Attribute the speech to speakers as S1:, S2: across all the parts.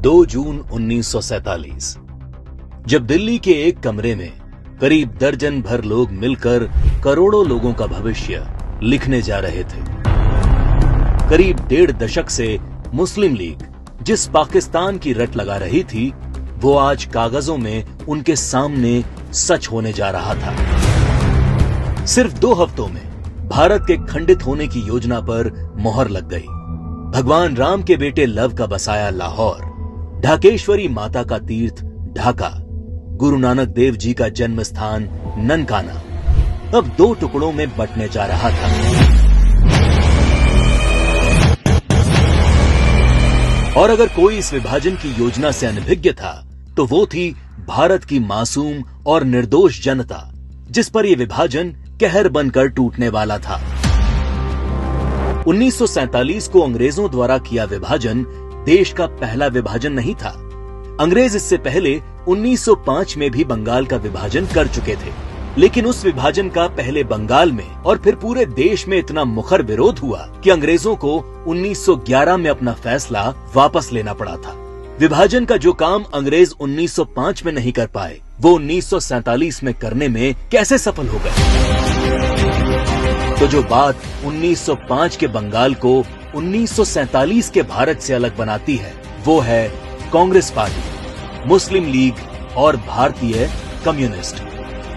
S1: 2 जून 1947 जब दिल्ली के एक कमरे में करीब दर्जन भर लोग मिलकर करोड़ों लोगों का भविष्य लिखने जा रहे थे। करीब 1.5 दशक से मुस्लिम लीग जिस पाकिस्तान की रट लगा रही थी, वो आज कागजों में उनके सामने सच होने जा रहा था। सिर्फ 2 हफ्तों में भारत के खंडित होने की योजना पर मोहर लग गई। भगवान राम के बेटे लव का बसाया लाहौर, ढाकेश्वरी माता का तीर्थ ढाका, गुरु नानक देव जी का जन्म स्थान ननकाना अब 2 टुकड़ों में बंटने जा रहा था। और अगर कोई इस विभाजन की योजना से अनभिज्ञ था, तो वो थी भारत की मासूम और निर्दोष जनता, जिस पर यह विभाजन कहर बनकर टूटने वाला था। 1947 को अंग्रेजों द्वारा किया विभाजन देश का पहला विभाजन नहीं था। अंग्रेज इससे पहले 1905 में भी बंगाल का विभाजन कर चुके थे, लेकिन उस विभाजन का पहले बंगाल में और फिर पूरे देश में इतना मुखर विरोध हुआ कि अंग्रेजों को 1911 में अपना फैसला वापस लेना पड़ा था। विभाजन का जो काम अंग्रेज 1905 में नहीं कर पाए, वो 1947 में करने में कैसे सफल हो गए? तो जो बात 1905 के बंगाल को 1947 के भारत से अलग बनाती है, वो है कांग्रेस पार्टी, मुस्लिम लीग और भारतीय कम्युनिस्ट।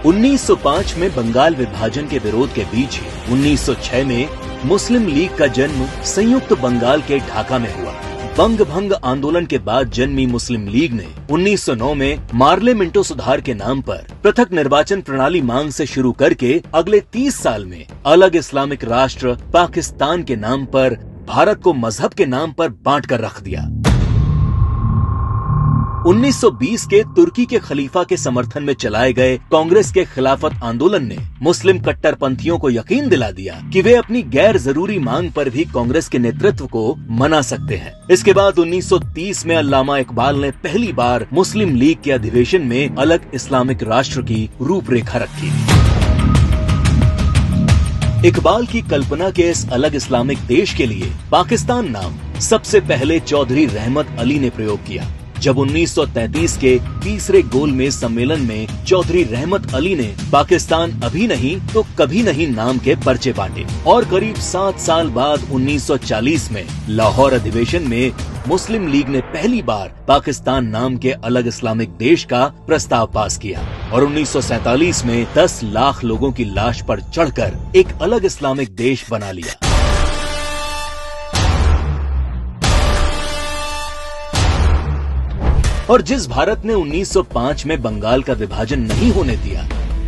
S1: 1905 में बंगाल विभाजन के विरोध के बीच ही 1906 में मुस्लिम लीग का जन्म संयुक्त बंगाल के ढाका में हुआ। बंग भंग आंदोलन के बाद जन्मी मुस्लिम लीग ने 1909 में मार्ले मिंटो सुधार के नाम पर पृथक निर्वाचन प्रणाली मांग से शुरू करके अगले 30 साल में अलग इस्लामिक राष्ट्र पाकिस्तान के नाम पर भारत को मजहब के नाम पर बांट कर रख दिया। 1920 के तुर्की के खलीफा के समर्थन में चलाए गए कांग्रेस के खिलाफत आंदोलन ने मुस्लिम कट्टरपंथियों को यकीन दिला दिया कि वे अपनी गैर जरूरी मांग पर भी कांग्रेस के नेतृत्व को मना सकते हैं। इसके बाद 1930 में अल्लामा इकबाल ने पहली बार मुस्लिम लीग के अधिवेशन में अलग इस्लामिक राष्ट्र की रूपरेखा रखी। इकबाल की कल्पना के इस अलग इस्लामिक देश के लिए पाकिस्तान नाम सबसे पहले चौधरी रहमत अली ने प्रयोग किया। जब 1933 के तीसरे गोलमेज सम्मेलन में चौधरी रहमत अली ने पाकिस्तान अभी नहीं तो कभी नहीं नाम के पर्चे बांटे और करीब 7 साल बाद 1940 में लाहौर अधिवेशन में मुस्लिम लीग ने पहली बार पाकिस्तान नाम के अलग इस्लामिक देश का प्रस्ताव पास किया और 1947 में 10 लाख लोगों की लाश पर चढ़कर एक अलग इस्लामिक देश बना लिया। और जिस भारत ने 1905 में बंगाल का विभाजन नहीं होने दिया,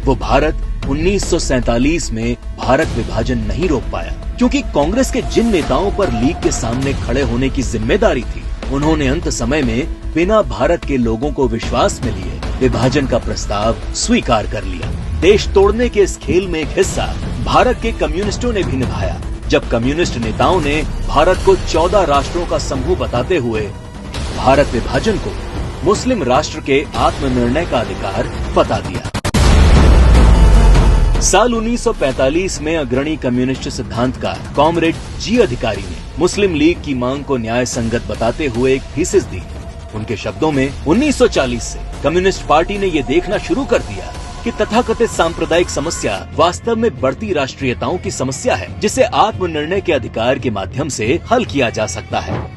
S1: वो भारत 1947 में भारत विभाजन नहीं रोक पाया, क्योंकि कांग्रेस के जिन नेताओं पर लीग के सामने खड़े होने की जिम्मेदारी थी, उन्होंने अंत समय में बिना भारत के लोगों को विश्वास में लिए विभाजन का प्रस्ताव स्वीकार कर लिया। देश तोड़ने के इस खेल में एक हिस्सा भारत के कम्युनिस्टों ने भी निभाया, जब कम्युनिस्ट नेताओं ने भारत को 14 राष्ट्रों का समूह बताते हुए भारत विभाजन को मुस्लिम राष्ट्र के आत्मनिर्णय का अधिकार बता दिया। साल 1945 में अग्रणी कम्युनिस्ट सिद्धांतकार कॉमरेड जी अधिकारी ने मुस्लिम लीग की मांग को न्याय संगत बताते हुए एक थीसिस दी। उनके शब्दों में 1940 से कम्युनिस्ट पार्टी ने ये देखना शुरू कर दिया कि तथाकथित सांप्रदायिक समस्या वास्तव में बढ़ती राष्ट्रीयताओं की समस्या है, जिसे आत्मनिर्णय के अधिकार के माध्यम से हल किया जा सकता है।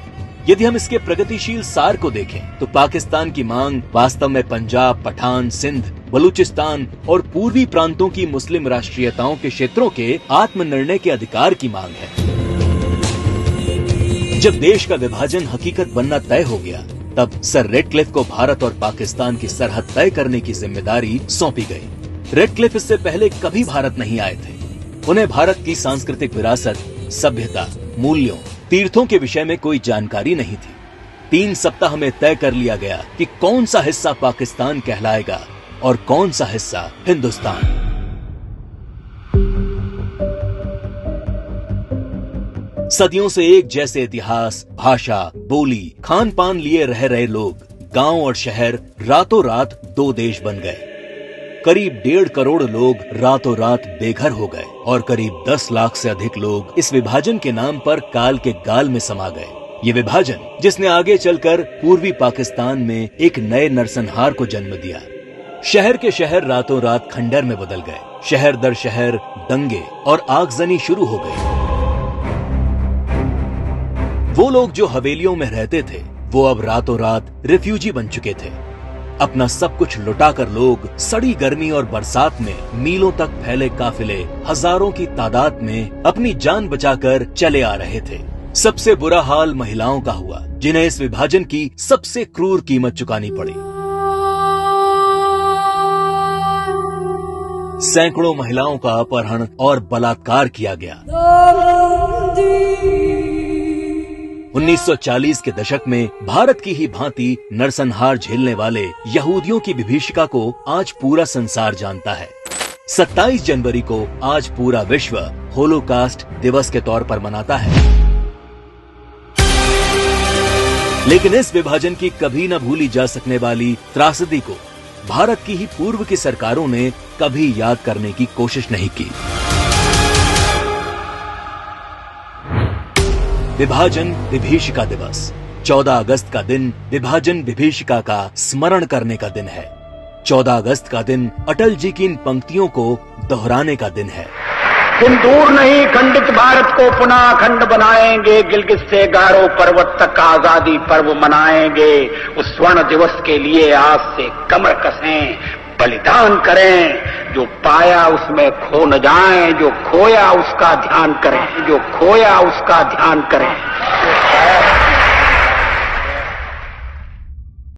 S1: यदि हम इसके प्रगतिशील सार को देखें, तो पाकिस्तान की मांग वास्तव में पंजाब, पठान, सिंध, बलूचिस्तान और पूर्वी प्रांतों की मुस्लिम राष्ट्रीयताओं के क्षेत्रों के आत्मनिर्णय के अधिकार की मांग है। जब देश का विभाजन हकीकत बनना तय हो गया, तब सर रेडक्लिफ को भारत और पाकिस्तान की सरहद तय करने की जिम्मेदारी सौंपी गई। रेडक्लिफ इससे पहले कभी भारत नहीं आए थे। उन्हें भारत की सांस्कृतिक विरासत, सभ्यता, मूल्यों, तीर्थों के विषय में कोई जानकारी नहीं थी। 3 सप्ताह में तय कर लिया गया कि कौन सा हिस्सा पाकिस्तान कहलाएगा और कौन सा हिस्सा हिंदुस्तान। सदियों से एक जैसे इतिहास, भाषा, बोली, खान पान लिए रह रहे लोग, गांव और शहर रातों रात 2 देश बन गए। करीब 1.5 करोड़ लोग रातों रात बेघर हो गए और करीब 10 लाख से अधिक लोग इस विभाजन के नाम पर काल के गाल में समा गए। ये विभाजन जिसने आगे चलकर पूर्वी पाकिस्तान में एक नए नरसंहार को जन्म दिया। शहर के शहर रातों रात खंडर में बदल गए। शहर दर शहर दंगे और आगजनी शुरू हो गई। वो लोग जो हवेलियों में रहते थे वो अब रातों रात रिफ्यूजी बन चुके थे। अपना सब कुछ लुटाकर लोग सड़ी गर्मी और बरसात में मीलों तक फैले काफिले हजारों की तादाद में अपनी जान बचाकर चले आ रहे थे। सबसे बुरा हाल महिलाओं का हुआ, जिन्हें इस विभाजन की सबसे क्रूर कीमत चुकानी पड़ी। सैकड़ों महिलाओं का अपहरण और बलात्कार किया गया। 1940 के दशक में भारत की ही भांति नरसंहार झेलने वाले यहूदियों की विभीषिका को आज पूरा संसार जानता है। 27 जनवरी को आज पूरा विश्व होलोकास्ट दिवस के तौर पर मनाता है। लेकिन इस विभाजन की कभी न भूली जा सकने वाली त्रासदी को भारत की ही पूर्व की सरकारों ने कभी याद करने की कोशिश नहीं की। विभाजन विभीषिका दिवस 14 अगस्त का दिन विभाजन विभीषिका का स्मरण करने का दिन है। 14 अगस्त का दिन अटल जी की इन पंक्तियों को दोहराने का दिन है।
S2: दिन दूर नहीं, खंडित भारत को पुनः अखंड बनाएंगे। गिलगित से गारो पर्वत तक आजादी पर्व मनाएंगे। उस स्वर्ण दिवस के लिए आज से कमर कसें, बलिदान करें। जो पाया उसमें खो न जाएं, जो खोया उसका ध्यान करें, जो खोया उसका ध्यान करें।